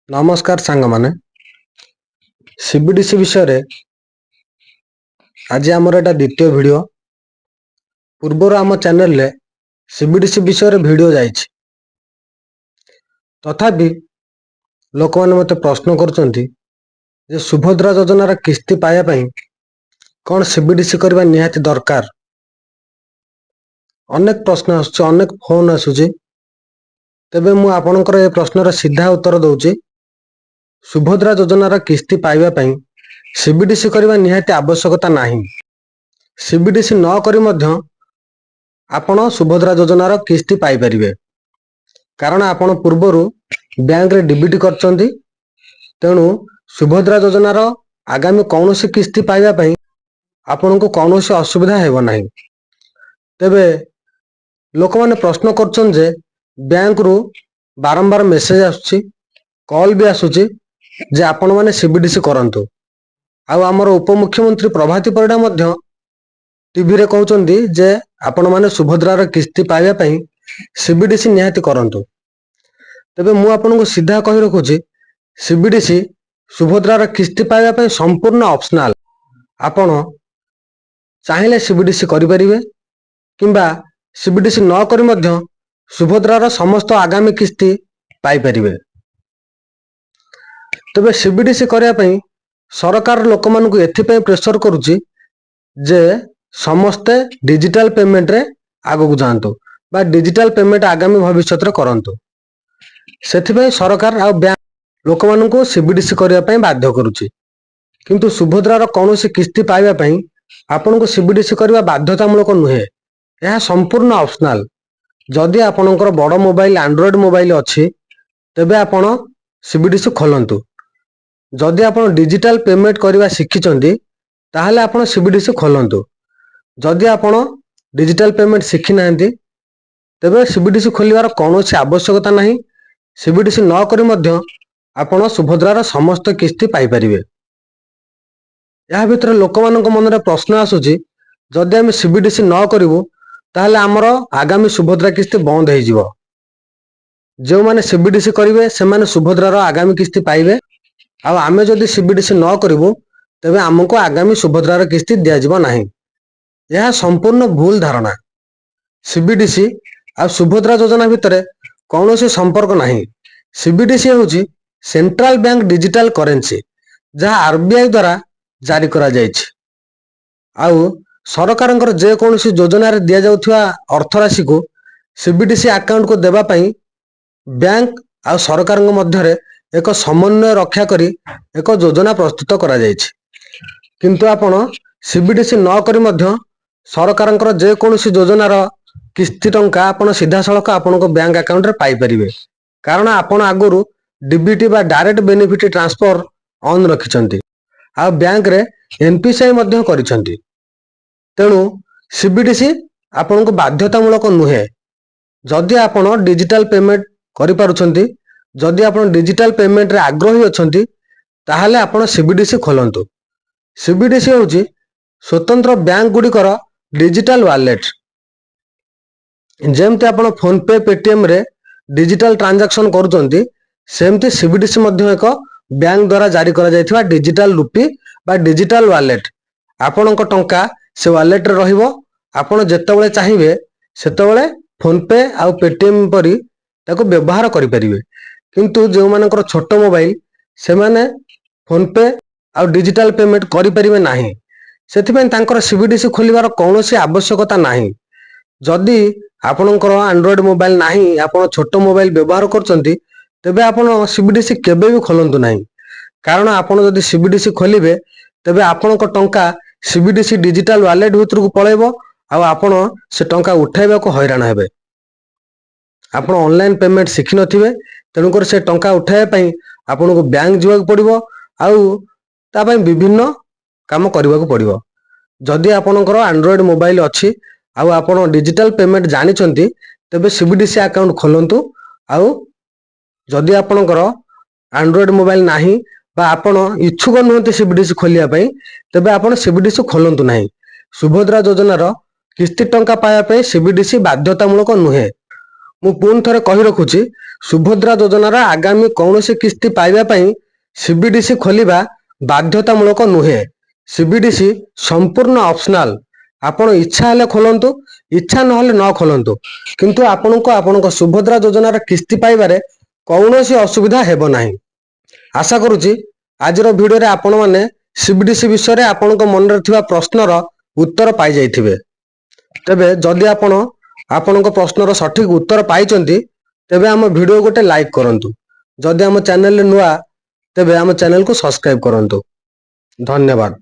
नमस्कार सांग माने सीबीडीसी विषय आज आमर एटा द्वितीय वीडियो पूर्वर आम चैनल रे सीबीडीसी विषय वीडियो जाइछि तथापि लोक माने मते प्रश्न करछन्ति जे सुभद्रा योजनार किस्ती पाया पई कोन सीबीडीसी करबा निहाती दरकार। अनेक प्रश्न आसुछि, अनेक फोन आसुछि, तेबे मु आपनकर ए प्रश्नर सीधा उत्तर दउछि। सुभद्रा योजनार किस्ती पाइबा पई सीबीडीसी करबा निहाती आवश्यकता नाही। सीबीडीसी न करी मध्य आपण सुभद्रा योजनार किस्ती पाई परिबे, कारण आपण पूर्वरु बैंक रे डीबीटी करछन्ती। तेणु सुभद्रा योजनार आगामी कौनसी किस्ती पाइबा पई आपनको कौनसी असुविधा हेबो नाही। तेबे लोक माने प्रश्न करछन जे बैंक रु बारंबार मेसेज आसुछि, कॉल भी आसुछि जे आपण माने सीबीडीसी करंतु। आउ हमर उपमुख्यमंत्री प्रभाती परिडा मध्य टीवी रे कहउचंदी जे आपण माने सुभद्रार किस्ती पाइबा पई सीबीडीसी निहाती करंतु। तेबे मु आपनको सीधा कहि रखुछि, सीबीडीसी सुभद्रार किस्ती पाइबा पई संपूर्ण ऑप्शनल। आपण चाहिले सीबीडीसी करि परिबे किंबा सीबीडीसी न करी मध्य सुभद्रार समस्त आगामी किस्ती पाई परिबे। तबे सीबीडीसी करिया पई सरकार लोक मानकु एथि पई प्रेशर करूची जे समस्ते डिजिटल पेमेंट रे आगु जांतु बा डिजिटल पेमेंट आगामी भविष्य रे करंतु। सेथि पई सरकार आ बैंक लोक मानकु सीबीडीसी करिया पई बाध्य करूची। किंतु सुभद्रार कोनोसी किस्ती पाइबा पई आपनको सीबीडीसी करबा बाध्यतामूलक नुहे, यह संपूर्ण ऑप्शनल। जदि आपनकर बड़ मोबाइल एंड्रॉइड मोबाइल अछि तेबे आपण सीबीडीसी खोलंतु। जदि आपण डिजिटल पेमेंट करबा शिखिचंदी ताहाले आपण सीबीडीसी खोलंतु। जदि आपण डिजिटल पेमेंट शिखि नाहंती तेबे सीबीडीसी खोलिबार कोनोसी आवश्यकता नाही। सीबीडीसी न करी मध्य आपण सुभद्रार समस्त किस्ती पाई परिबे। या भितर लोक मानक मन रे प्रश्न आसुची, जदि हम सीबीडीसी न करिवु ताहाले हमर आगामी सुभद्रा किस्ती बंद हे जिवो। जो माने सीबीडीसी करिवे से माने सुभद्रार आगामी किस्ती पाइबे। आ आमे जदि सीबीडीसी न करिवु तेबे हमको आगामी सुभद्रार किस्ती दिया जिवो नाही। यह संपूर्ण भूल धारणा। सीबीडीसी आ सुभद्रा योजना भितर कौनसी संपर्क नाही। सीबीडीसी होची सेंट्रल बैंक डिजिटल करेंसी, जहा आरबीआई द्वारा जारी करा जायछि। आउ सरकारंकर जे कौनसी योजना रे दिया जाउथवा अर्थ राशि को सीबीडीसी अकाउंट को देबा पई बैंक आ सरकारंग मध्य रे एक समन्वय रक्षा करी एक योजना प्रस्तुत करा जायछि। किंतु आपण सीबीडीसी न करी मध्य सरकारंकर जे कौनसी योजनार किस्ती टंका आपण सीधा सळक आपनको बैंक अकाउंट रे पाई परिबे, कारण आपण आगुरु डीबीटी बा डायरेक्ट बेनिफिट ट्रांसफर ऑन रखिचंती। आ बैंक रे एनपीसीआई मध्य करिसंती। तेणु सीबीडीसी आपनको बाध्यतामूलक नुहे। जदि आपण डिजिटल पेमेंट करि पारुछंती, जदि आपण डिजिटल पेमेंट रे आग्रही अछंती ताहाले आपण सीबीडीसी खोलंतु। सीबीडीसी होची स्वतंत्र बैंक गुडीकर डिजिटल वॉलेट। जेमते आपण फोन पे पेटीएम रे डिजिटल ट्रांजैक्शन करूछंती, सेमते सीबीडीसी मध्य एक बैंक द्वारा जारी करा जायथिबा डिजिटल रूपी बा डिजिटल वॉलेट। आपणक टंका से वॉलेट रे रहिबो। आपण जेतेबेले चाहिबे सेतेबेले फोन पे आ पेटीएम परी ताको व्यवहार करि परिबे। किंतु जो मानकर छोट मोबाइल से माने फोन पे आ डिजिटल पेमेंट करि परिबे नाही। सेथि पई तांकर सीबीडीसी खोलिबार कोनोसी आवश्यकता नाही। जदि आपणकर एंड्रॉइड मोबाइल नाही, आपण छोट मोबाइल व्यवहार करचंती, तेबे आपण सीबीडीसी केबे भी खोलंतु नाही। कारण आपण जदि सीबीडीसी खोलिबे तेबे आपणक टंका सीबीडीसी डिजिटल वॉलेट भितर को पळेबो आ आपण से टंका उठाइबा को हैरान हेबे। आपण ऑनलाइन पेमेंट शिखि नथिबे, तेणु कर से टंका उठाइबा पई आपनको बैंक जिवा पड़िबो आउ ता पई विभिन्न काम करबा को पड़िबो। जदि आपणकर एंड्रॉइड मोबाइल अछि आउ आपण डिजिटल पेमेंट जानिचंती तेबे सीबीडीसी अकाउंट खोलंतु। आउ जदि आपणकर एंड्रॉइड मोबाइल नाही बा आपण इच्छुक नहते सीबीडीसी खोलिया पई तेबे आपण सीबीडीसी खोलंतु नाही। सुभद्रा योजनार किस्ती टंका पाया पई सीबीडीसी बाध्यतामूलक नुहे। मु पुन थरे कहि रखुची, ସୁଭଦ୍ରା ଯୋଜନାର ଆଗାମୀ କୌଣସି କିସ୍ତି ପାଇବା ପାଇଁ ସିବିଡିସି ଖୋଲିବା ବାଧ୍ୟତାମୂଳକ ନୁହେଁ। ସିବିଡିସି ସମ୍ପୂର୍ଣ୍ଣ ଅପସନାଲ। ଆପଣ ଇଚ୍ଛା ହେଲେ ଖୋଲନ୍ତୁ, ଇଚ୍ଛା ନହେଲେ ନ ଖୋଲନ୍ତୁ, କିନ୍ତୁ ଆପଣଙ୍କୁ ଆପଣଙ୍କ ସୁଭଦ୍ରା ଯୋଜନାର କିସ୍ତି ପାଇବାରେ କୌଣସି ଅସୁବିଧା ହେବ ନାହିଁ। ଆଶା କରୁଛି ଆଜିର ଭିଡ଼ିଓରେ ଆପଣମାନେ ସିବିଡିସି ବିଷୟରେ ଆପଣଙ୍କ ମନରେ ଥିବା ପ୍ରଶ୍ନର ଉତ୍ତର ପାଇଯାଇଥିବେ। ତେବେ ଯଦି ଆପଣ ଆପଣଙ୍କ ପ୍ରଶ୍ନର ସଠିକ ଉତ୍ତର ପାଇଛନ୍ତି, ତେବେ ଆମ ଭିଡ଼ିଓ ଗୋଟେ ଲାଇକ୍ କରନ୍ତୁ। ଯଦି ଆମ ଚ୍ୟାନେଲରେ ନୂଆ, ତେବେ ଆମ ଚ୍ୟାନେଲକୁ ସବସ୍କ୍ରାଇବ କରନ୍ତୁ। ଧନ୍ୟବାଦ।